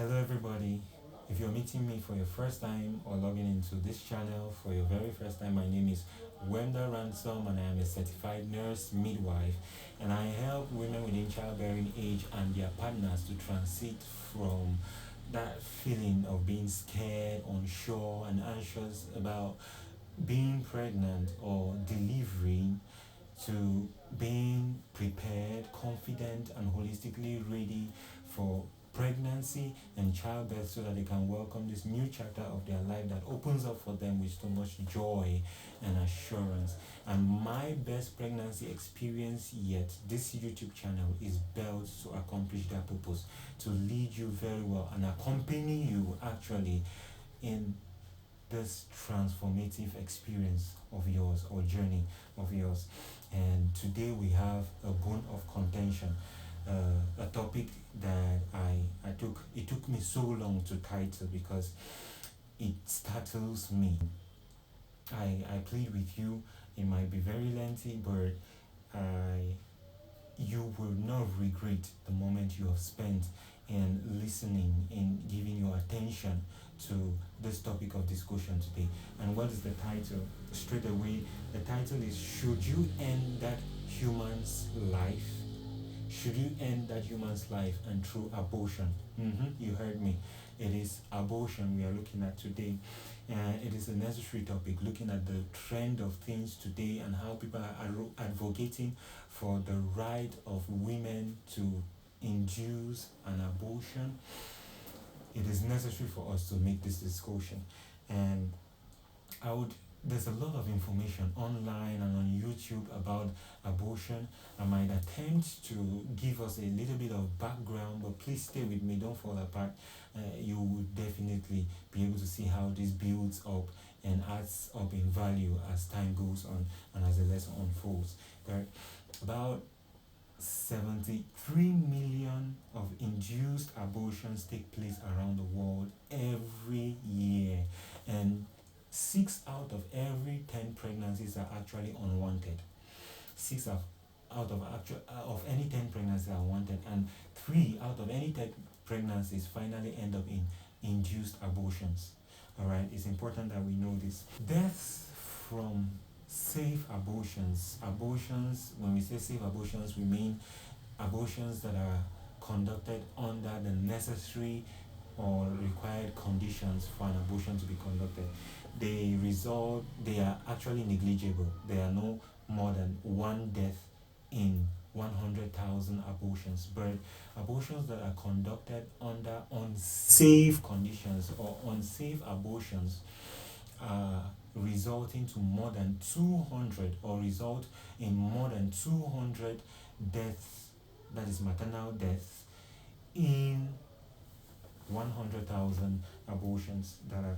Hello, everybody. If you're meeting me for your first time or logging into this channel for your very first time, my name is Wenda Ransom and I am a certified nurse midwife. And I help women within childbearing age and their partners to transit from that feeling of being scared, unsure, and anxious about being pregnant or delivering to being prepared, confident, and holistically ready for pregnancy and childbirth so that they can welcome this new chapter of their life that opens up for them with so much joy and assurance. And my best pregnancy experience yet, this YouTube channel is built to accomplish that purpose, to lead you very well and accompany you actually in this transformative experience of yours or journey of yours. And today we have a bone of contention, a topic that it took me so long to title because it startles me. I plead with you, it might be very lengthy, but you will not regret the moment you have spent in listening, in giving your attention to this topic of discussion today. And what is the title? Straight away, the title is Should You End That Human's Life? Should you end that human's life and through abortion? You heard me. It is abortion we are looking at today. It is a necessary topic, looking at the trend of things today and how people are advocating for the right of women to induce an abortion. It is necessary for us to make this discussion. And there's a lot of information online and on YouTube about abortion. I might attempt to give us a little bit of background, but please stay with me, don't fall apart. You will definitely be able to see how this builds up and adds up in value as time goes on and as the lesson unfolds. Right? About 73 million of induced abortions take place around the world every year, and 6 out of every 10 pregnancies are actually unwanted. 6 out of any 10 pregnancies are unwanted, and 3 out of any 10 pregnancies finally end up in induced abortions. All right, it's important that we know this. Deaths from safe abortions. Abortions, when we say safe abortions, we mean abortions that are conducted under the necessary or required conditions for an abortion to be conducted. They are actually negligible. There are no more than one death in 100,000 abortions. But abortions that are conducted under unsafe conditions or unsafe abortions resulting to more than 200 or result in more than 200 deaths, that is maternal deaths, in 100,000 abortions that are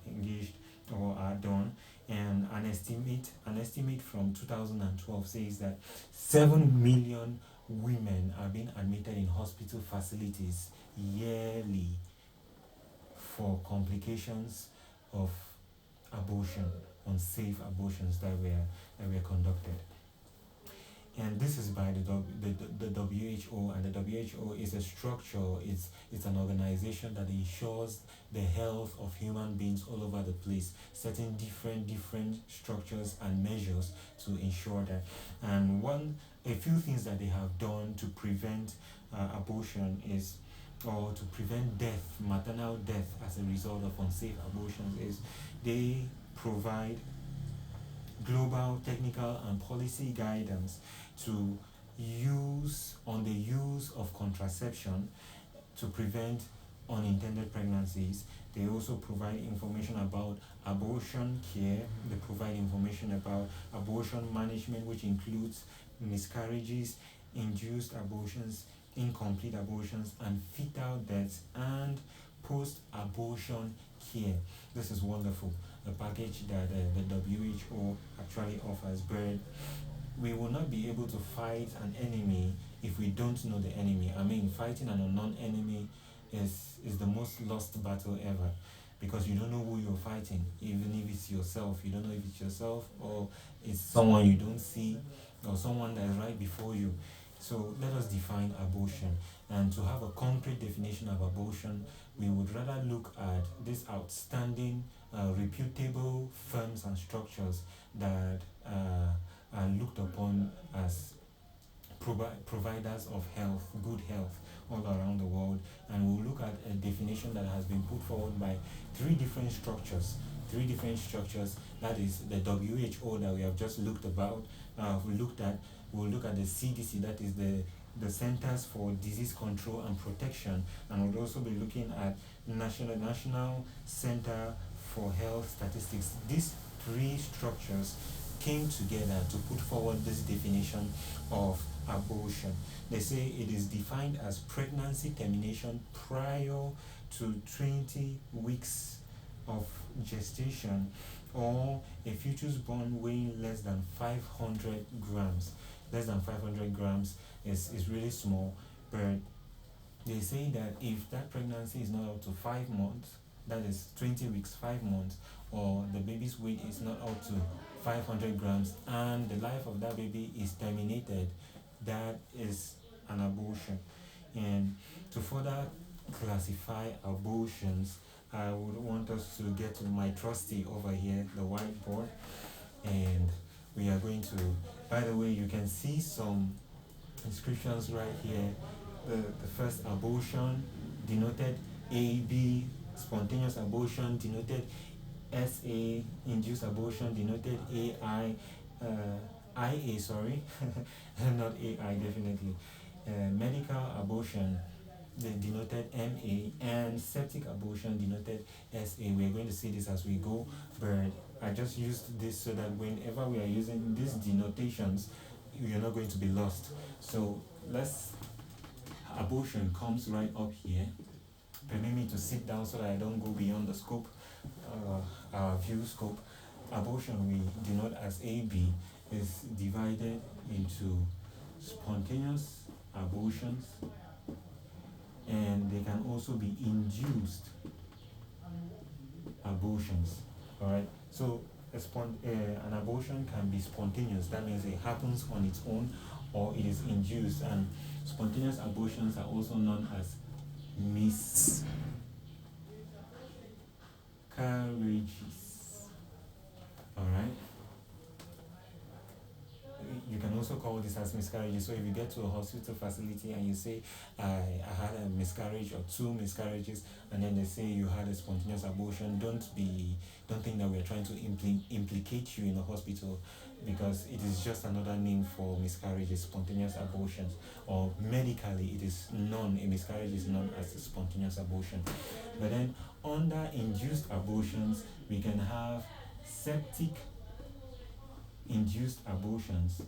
engaged or are done. And an estimate from 2012 says that 7 million women are being admitted in hospital facilities yearly for complications of abortion, unsafe abortions that were conducted. And this is by the WHO, and the WHO is a structure, it's an organization that ensures the health of human beings all over the place, setting different structures and measures to ensure that. And a few things that they have done to prevent abortion is, or to prevent death, maternal death as a result of unsafe abortions, is they provide global technical and policy guidance to use of contraception to prevent unintended pregnancies. They also provide information about abortion care. They provide information about abortion management, which includes miscarriages, induced abortions, incomplete abortions, and fetal deaths, and post-abortion care. This is wonderful, a package that the WHO actually offers. But we will not be able to fight an enemy if we don't know the enemy. I mean, fighting an unknown enemy is the most lost battle ever, because you don't know who you're fighting. Even if it's yourself, you don't know if it's yourself or it's someone you don't see or someone that is right before you. So let us define abortion. And to have a concrete definition of abortion, we would rather look at these outstanding, reputable firms and structures that are looked upon as providers of health, good health, all around the world. And we'll look at a definition that has been put forward by three different structures. That is the WHO that we have just looked about. We'll look at the CDC, that is the Centers for Disease Control and Protection, and we'll also be looking at National Center for Health Statistics. These three structures came together to put forward this definition of abortion. They say it is defined as pregnancy termination prior to 20 weeks of gestation, or a fetus born weighing less than 500 grams. Less than 500 grams is really small, but they say that if that pregnancy is not up to 5 months, that is 20 weeks, 5 months, or the baby's weight is not up to 500 grams, and the life of that baby is terminated, that is an abortion. And to further classify abortions, I would want us to get to my trusty over here, the whiteboard, and we are going to, by the way, you can see some inscriptions right here. The first abortion denoted AB, spontaneous abortion denoted SA, induced abortion denoted AI, IA, sorry, not AI, definitely. Medical abortion denoted MA, and septic abortion denoted SA. We are going to see this as we go, but I just used this so that whenever we are using these denotations, you're not going to be lost. So abortion comes right up here. Permit me to sit down so that I don't go beyond the scope, our view scope. Abortion we denote as AB is divided into spontaneous abortions, and they can also be induced abortions. All right. So an abortion can be spontaneous. That means it happens on its own, or it is induced. And spontaneous abortions are also known as miscarriages. All right. You can also call this as miscarriages. So if you get to a hospital facility and you say, I had a miscarriage or 2 miscarriages, and then they say you had a spontaneous abortion, don't think that we're trying to implicate you in the hospital, because it is just another name for miscarriages, spontaneous abortions. Or medically, it is known, a miscarriage is known as a spontaneous abortion. But then under induced abortions, we can have septic induced abortions,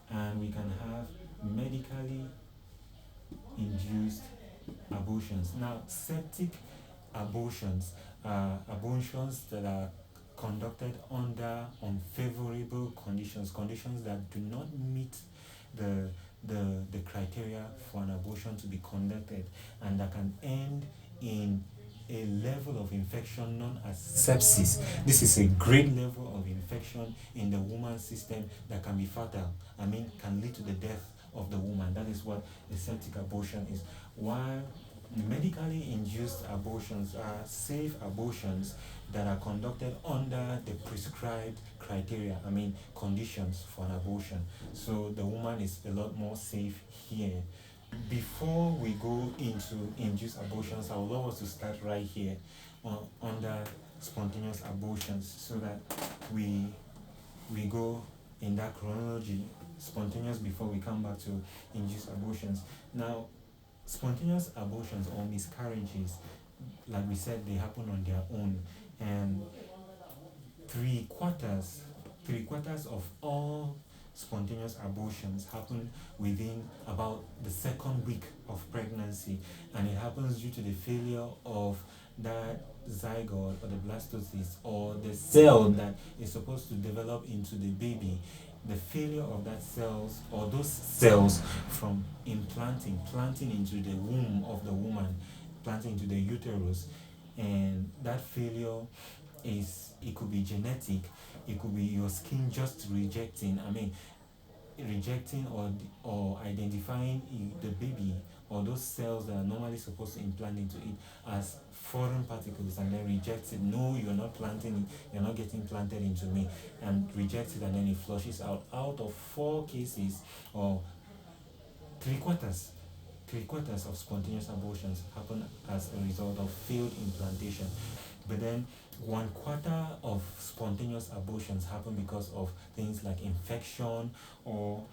and we can have medically induced abortions. Now, septic abortions are abortions that are conducted under unfavorable conditions that do not meet the criteria for an abortion to be conducted, and that can end in a level of infection known as sepsis. This is a great level of infection in the woman's system that can be fatal. Can lead to the death of the woman. That is what a septic abortion is. While medically induced abortions are safe abortions that are conducted under the prescribed criteria, conditions for an abortion. So the woman is a lot more safe here. Before we go into induced abortions, I would love us to start right here under spontaneous abortions, so that we go in that chronology, spontaneous before we come back to induced abortions. Now, spontaneous abortions or miscarriages, like we said, they happen on their own, and three quarters of all spontaneous abortions happen within about the second week of pregnancy, and it happens due to the failure of that zygote or the blastocyst, or the cell that is supposed to develop into the baby. The failure of that cells, or those cells, from planting into the womb of the woman, planting into the uterus, and that failure it could be genetic, it could be your skin just rejecting. rejecting or identifying the baby or those cells that are normally supposed to implant into it as foreign particles, and then rejects it. No, you're not planting it, you're not getting planted into me, and rejects it, and then it flushes out of 4 cases, or three quarters. Three quarters of spontaneous abortions happen as a result of failed implantation. But then 1/4 of spontaneous abortions happen because of things like infection or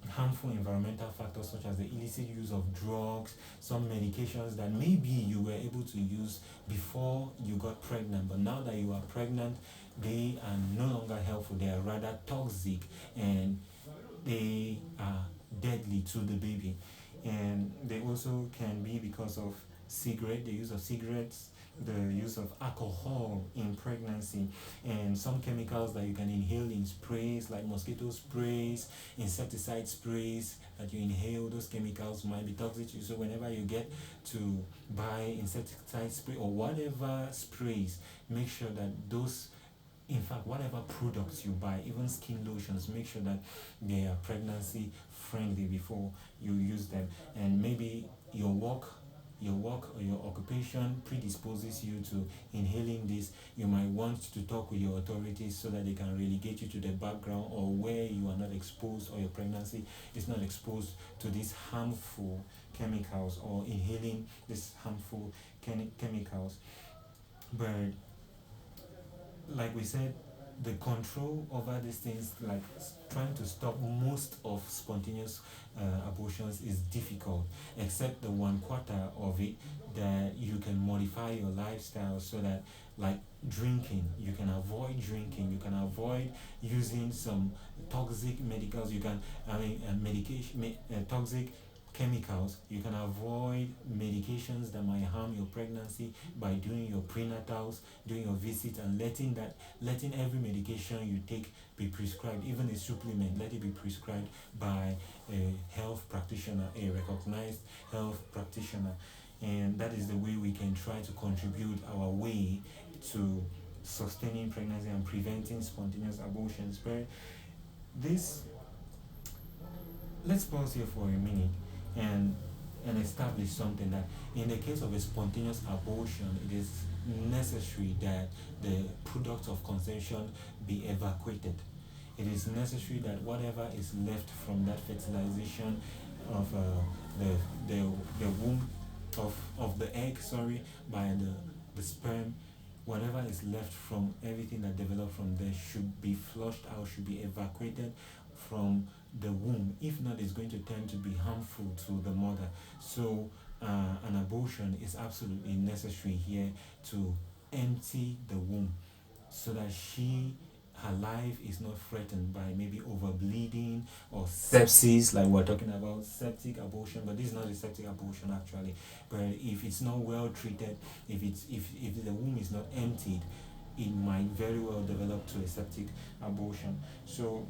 harmful environmental factors, such as the illicit use of drugs, some medications that maybe you were able to use before you got pregnant, but now that you are pregnant, they are no longer helpful. They are rather toxic, and they are deadly to the baby. And they also can be because of the use of cigarettes, the use of alcohol in pregnancy, and some chemicals that you can inhale in sprays, like mosquito sprays, insecticide sprays that you inhale. Those chemicals might be toxic to you. So whenever you get to buy insecticide spray or whatever sprays, make sure that those, in fact, whatever products you buy, even skin lotions, make sure that they are pregnancy friendly before you use them. And maybe your work or your occupation predisposes you to inhaling this, you might want to talk with your authorities so that they can relegate you to the background, or where you are not exposed, or your pregnancy is not exposed to these harmful chemicals, or inhaling these harmful chemicals. But like we said, the control over these things, like trying to stop most of spontaneous abortions, is difficult, except the 1/4 of it that you can modify your lifestyle, so that, like drinking, you can avoid drinking, you can avoid using some toxic medicals, you can, medication, toxic chemicals, you can avoid medications that might harm your pregnancy by doing your prenatals, doing your visits, and letting every medication you take be prescribed, even a supplement, let it be prescribed by a health practitioner, a recognized health practitioner. And that is the way we can try to contribute our way to sustaining pregnancy and preventing spontaneous abortions. But this let's pause here for a minute and establish something, that in the case of a spontaneous abortion, it is necessary that the product of conception be evacuated. It is necessary that whatever is left from that fertilization of the womb, of the egg, by the sperm, whatever is left from everything that developed from there should be flushed out, should be evacuated from the womb. If not, it's going to tend to be harmful to the mother. So an abortion is absolutely necessary here to empty the womb, so that her life is not threatened by maybe overbleeding or sepsis, like we're talking about septic abortion. But this is not a septic abortion actually. But if it's not well treated, if the womb is not emptied, it might very well develop to a septic abortion. So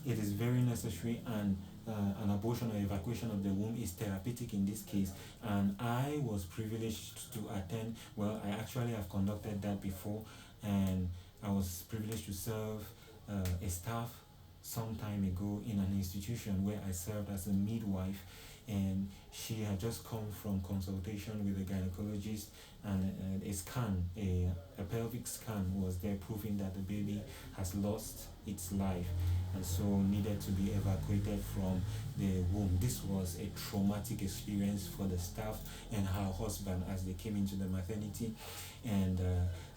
it is very necessary, and an abortion or evacuation of the womb is therapeutic in this case. And I was privileged to attend, well, I actually have conducted that before, and I was privileged to serve a staff some time ago in an institution where I served as a midwife, and she had just come from consultation with a gynecologist, and a pelvic scan was there proving that the baby has lost its life, and so needed to be evacuated from the womb. This was a traumatic experience for the staff and her husband as they came into the maternity, and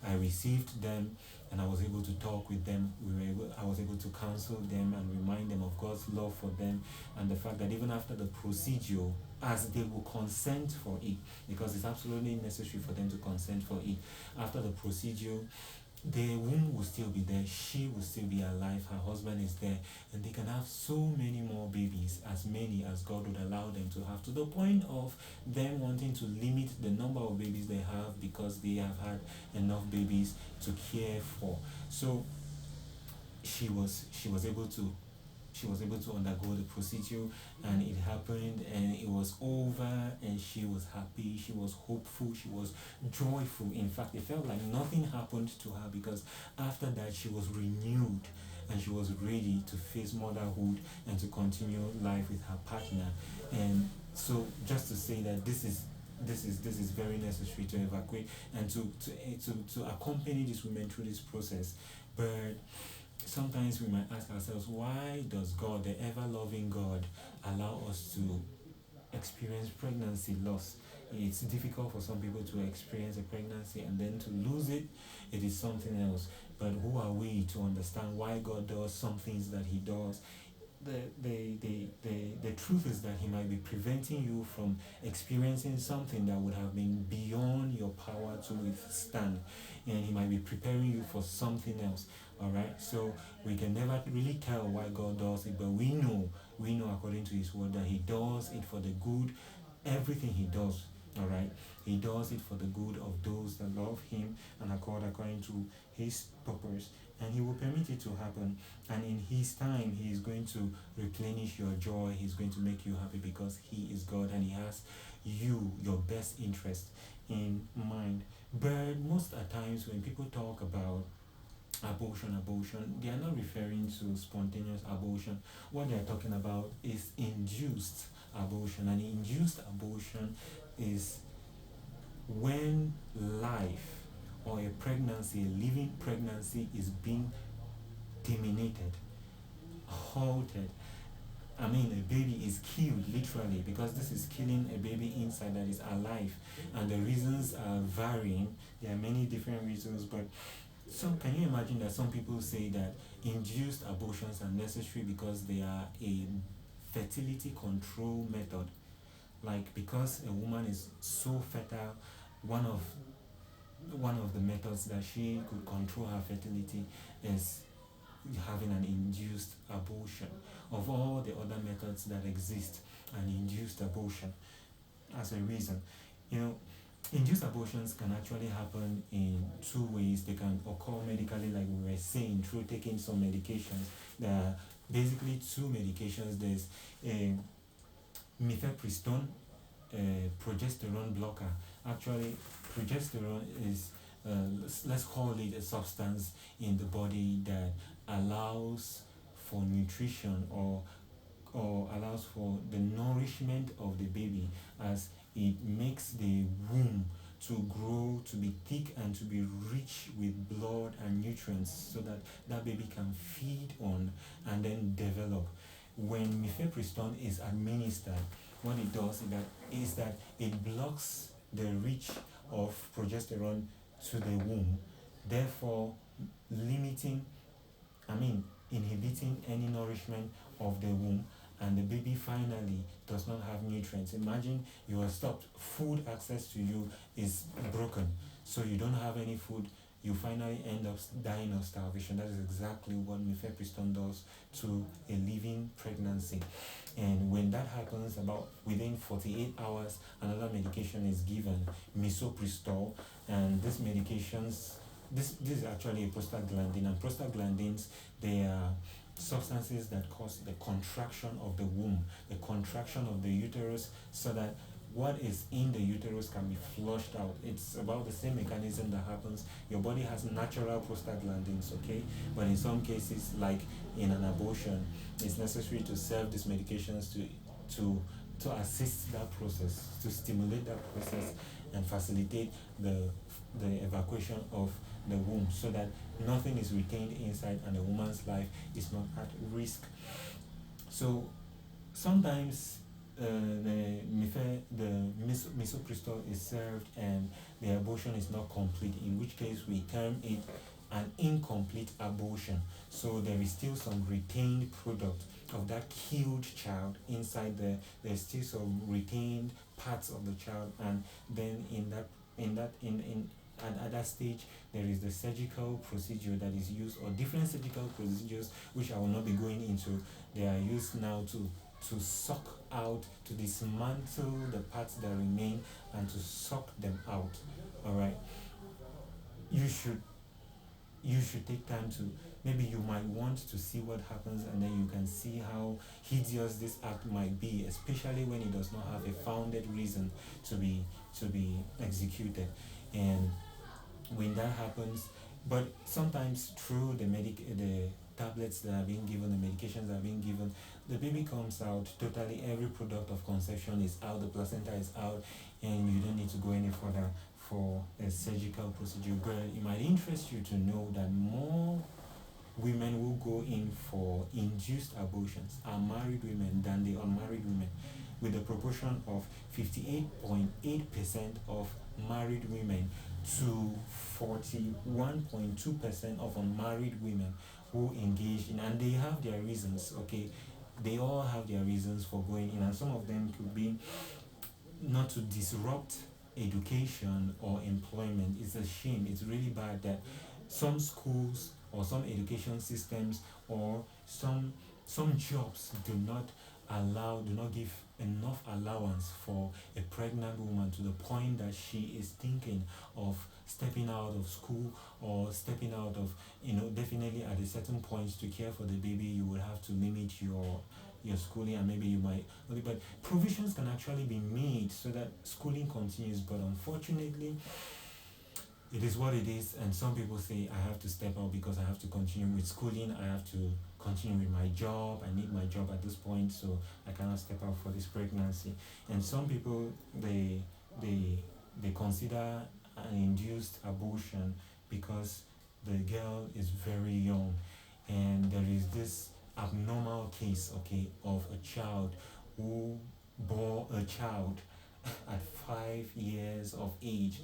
I received them, and I was able to talk with them. I was able to counsel them and remind them of God's love for them, and the fact that even after the procedure, as they will consent for it, because it's absolutely necessary for them to consent for it, after the procedure, the womb will still be there, she will still be alive, her husband is there, and they can have so many more babies, as many as God would allow them to have, to the point of them wanting to limit the number of babies they have because they have had enough babies to care for. So she was able to undergo the procedure, and it happened, and it was over, and she was happy, she was hopeful, she was joyful. In fact, it felt like nothing happened to her, because after that she was renewed, and she was ready to face motherhood and to continue life with her partner. And so, just to say that this is very necessary to evacuate and to accompany these women through this process. But sometimes we might ask ourselves, why does God, the ever loving God, allow us to experience pregnancy loss? It's difficult for some people to experience a pregnancy and then to lose it. It is something else. But who are we to understand why God does some things that He does? The truth is that He might be preventing you from experiencing something that would have been beyond your power to withstand, and He might be preparing you for something else. All right, so we can never really tell why God does it, but we know according to His word that He does it for the good. Everything He does, all right, He does it for the good of those that love Him and are called according to His purpose, and He will permit it to happen. And in His time, He is going to replenish your joy. He's going to make you happy because He is God and He has you, your best interest in mind. But most at times when people talk about abortion, they are not referring to spontaneous abortion. What they are talking about is induced abortion. And induced abortion is when life or a pregnancy, a living pregnancy, is being terminated, halted. I mean, a baby is killed literally, because this is killing a baby inside that is alive, and the reasons are varying. There are many different reasons, but can you imagine that some people say that induced abortions are necessary because they are a fertility control method? Like, because a woman is so fertile, one of the methods that she could control her fertility is having an induced abortion. Of all the other methods that exist, an induced abortion as a reason. Induced abortions can actually happen in two ways. They can occur medically, like we were saying, through taking some medications. There are basically two medications. There's a mifepristone, a progesterone blocker. Actually, progesterone is, let's call it a substance in the body that allows for nutrition, or allows for the nourishment of the baby, as it makes the womb to grow, to be thick, and to be rich with blood and nutrients, so that that baby can feed on and then develop. When mifepristone is administered, what it does is that it blocks the reach of progesterone to the womb, therefore inhibiting any nourishment of the womb, and the baby finally does not have nutrients. Imagine you are stopped, food access to you is broken, so you don't have any food. You finally end up dying of starvation. That is exactly what mifepristone does to a living pregnancy. And when that happens, about within 48 hours, another medication is given, misoprostol. And these medications, this is actually a prostaglandin, and prostaglandins, they are substances that cause the contraction of the womb, the contraction of the uterus, so that what is in the uterus can be flushed out. It's about the same mechanism that happens. Your body has natural prostaglandins, okay? But in some cases, like in an abortion, it's necessary to serve these medications to assist that process, to stimulate that process and facilitate the evacuation of the womb, so that nothing is retained inside and the woman's life is not at risk. So sometimes the misoprostol is served and the abortion is not complete, in which case we term it an incomplete abortion. So there is still some retained product of that killed child inside there. There's still some retained parts of the child, and then at that stage there is the surgical procedure that is used, or different surgical procedures which I will not be going into. They are used now to suck out, to dismantle the parts that remain and to suck them out. All right, you should take time to, maybe you might want to see what happens, and then you can see how hideous this act might be, especially when it does not have a founded reason to be executed. And when that happens, but sometimes through the tablets that are being given, the medications that are being given, the baby comes out totally, every product of conception is out, the placenta is out, and you don't need to go any further for a surgical procedure. But it might interest you to know that more women who go in for induced abortions are married women than the unmarried women, with a proportion of 58.8% of married women to 41.2% of unmarried women who engage in, and they have their reasons, okay? They all have their reasons for going in, and some of them could be not to disrupt education or employment. It's a shame. It's really bad that some schools or some education systems or some jobs do not give enough allowance for a pregnant woman, to the point that she is thinking of stepping out of school or stepping out of, definitely at a certain point, to care for the baby you will have to limit your schooling, and maybe you might, but provisions can actually be made so that schooling continues. But unfortunately, it is what it is, and some people say I have to step out because I have to continue with schooling, I have to continue with my job, I need my job at this point, so I cannot step out for this pregnancy. And some people, they consider an induced abortion because the girl is very young, and there is this abnormal case, okay, of a child who bore a child at 5 years of age.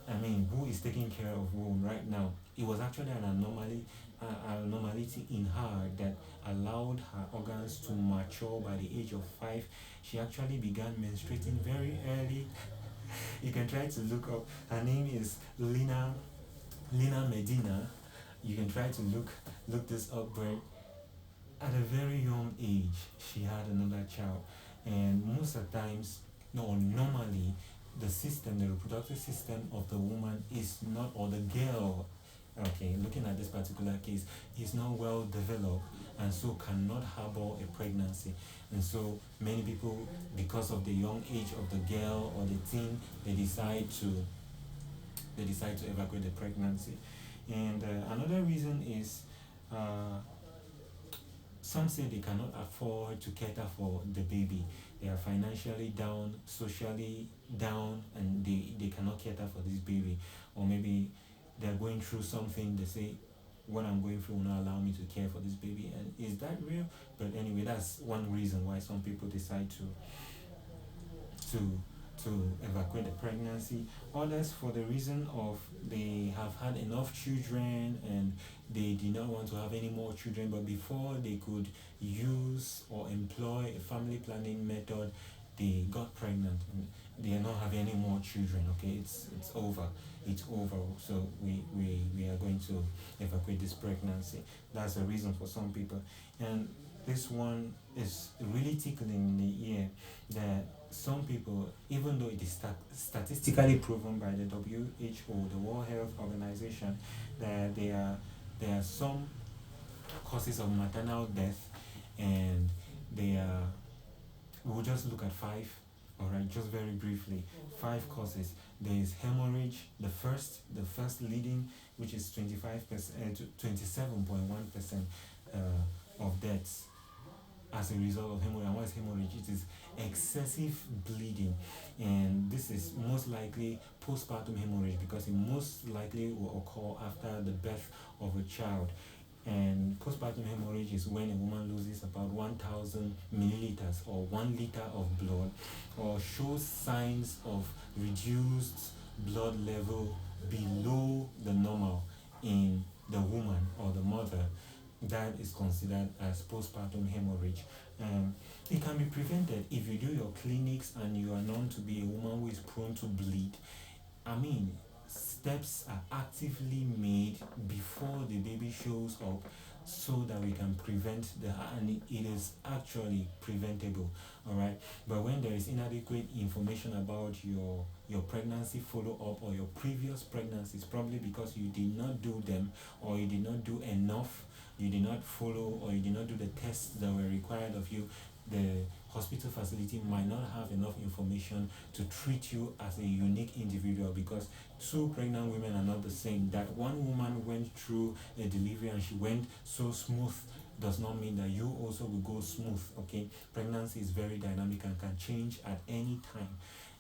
I mean, who is taking care of who right now? It was actually an abnormality in her that allowed her organs to mature by the age of 5. She actually began menstruating very early. You can try to look up. Her name is Lina Medina. You can try to look this up, but at a very young age, she had another child, and most of the times, no, normally, the reproductive system of the woman is not, or the girl, okay, looking at this particular case, is not well developed, and so cannot harbor a pregnancy. And so many people, because of the young age of the girl or the teen, they decide to evacuate the pregnancy. And another reason is, some say they cannot afford to cater for the baby. They are financially down, socially down, and they cannot cater for this baby. Or maybe they're going through something, they say, what I'm going through will not allow me to care for this baby. And is that real? But anyway, that's one reason why some people decide to evacuate the pregnancy. Others, for the reason of they have had enough children and they did not want to have any more children, but before they could use or employ a family planning method, they got pregnant and they are not having any more children. Okay, it's over. It's over. So we are going to evacuate this pregnancy. That's a reason for some people. And this one is really tickling the ear, that some people, even though it is statistically proven by the WHO, the World Health Organization, that there are some causes of maternal death, and we'll just look at 5, all right, just very briefly. 5 causes. There is hemorrhage, the first leading, which is 25%, 27.1% of deaths as a result of hemorrhage. And what is hemorrhage? It is excessive bleeding, and this is most likely postpartum hemorrhage, because it most likely will occur after the birth of a child. And postpartum hemorrhage is when a woman loses about 1,000 milliliters or 1 liter of blood, or shows signs of reduced blood level below the normal in the woman or the mother. That is considered as postpartum hemorrhage. It can be prevented if you do your clinics and you are known to be a woman who is prone to bleed. I mean, steps are actively made before the baby shows up, so that we can prevent and it is actually preventable. All right, but when there is inadequate information about your pregnancy follow-up or your previous pregnancies, probably because you did not do them or you did not do enough, you did not follow or you did not do the tests that were required of you, the hospital facility might not have enough information to treat you as a unique individual, because two pregnant women are not the same. That one woman went through a delivery and she went so smooth does not mean that you also will go smooth. Okay, pregnancy is very dynamic and can change at any time.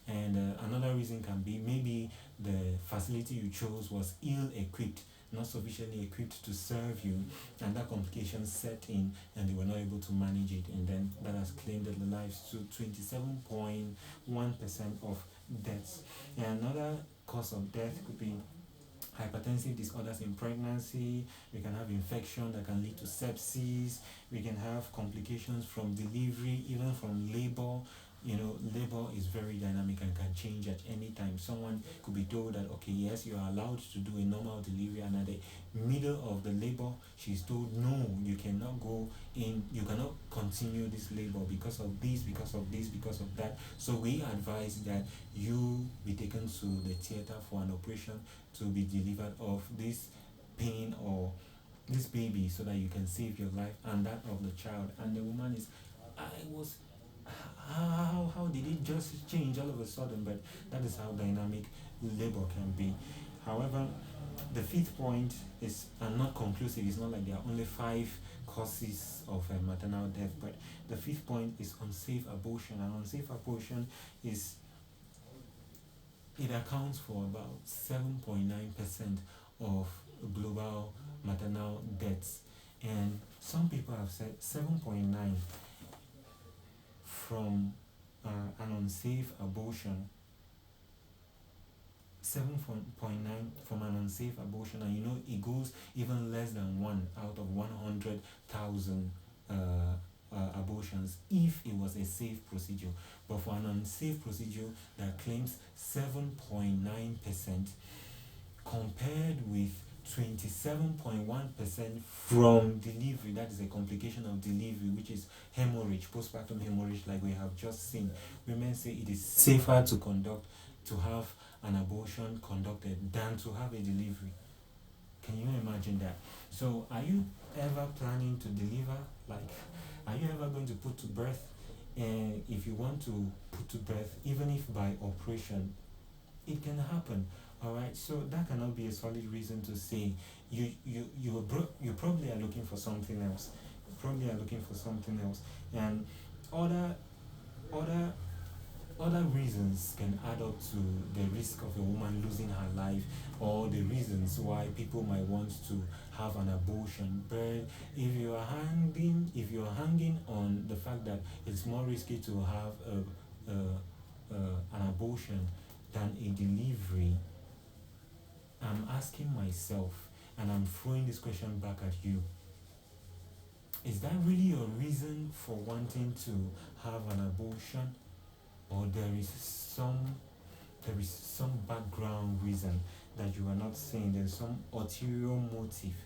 And another reason can be maybe the facility you chose was ill equipped, not sufficiently equipped to serve you, and that complication set in and they were not able to manage it, and then that has claimed the lives to 27.1% of deaths. And another cause of death could be hypertensive disorders in pregnancy. We can have infection that can lead to sepsis. We can have complications from delivery, even from labor. Labor is very dynamic and can change at any time. Someone could be told that, okay, yes, you are allowed to do a normal delivery, and at the middle of the labor, she's told, no, you cannot go in, you cannot continue this labor because of this, because of this, because of that. So we advise that you be taken to the theater for an operation to be delivered of this pain or this baby, so that you can save your life and that of the child. And the woman is, how did it just change all of a sudden? But that is how dynamic labor can be. However, the fifth point is not conclusive. It's not like there are only 5 causes of maternal death, but the fifth point is unsafe abortion. And unsafe abortion it accounts for about 7.9% of global maternal deaths. And some people have said 7.9 from an unsafe abortion, 7.9 from an unsafe abortion, and it goes even less than 1 out of 100,000 abortions if it was a safe procedure. But for an unsafe procedure that claims 7.9%, compared with 27.1% from delivery, that is a complication of delivery, which is hemorrhage, postpartum hemorrhage, like we have just seen. Women say it is safer to have an abortion conducted than to have a delivery. Can you imagine that? So are you ever planning to deliver? Like, are you ever going to put to birth? And if you want to put to birth, even if by operation, it can happen. All right, so that cannot be a solid reason to say you probably are looking for something else. And other reasons can add up to the risk of a woman losing her life, or the reasons why people might want to have an abortion. But if you are hanging on the fact that it's more risky to have an abortion than a delivery, I'm asking myself, and I'm throwing this question back at you: is that really your reason for wanting to have an abortion, or there is some background reason that you are not saying? There's some ulterior motive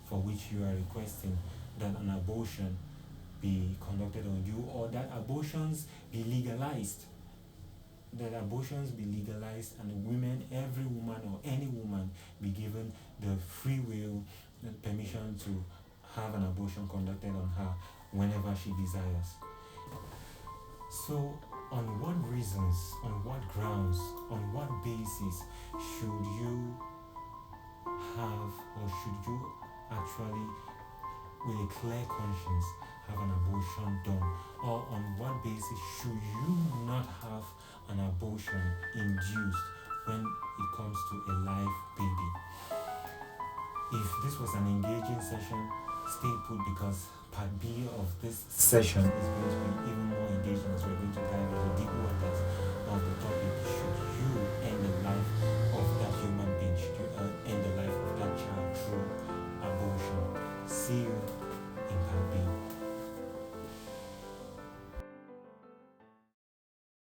for which you are requesting that an abortion be conducted on you, or that abortions be legalized. And women, every woman or any woman, be given the free will, the permission to have an abortion conducted on her whenever she desires. So, on what reasons, on what grounds, on what basis should you have, or should you actually, with a clear conscience, have an abortion done? Or on what basis should you not have an abortion induced when it comes to a live baby? If this was an engaging session, stay put, because part B of this session is going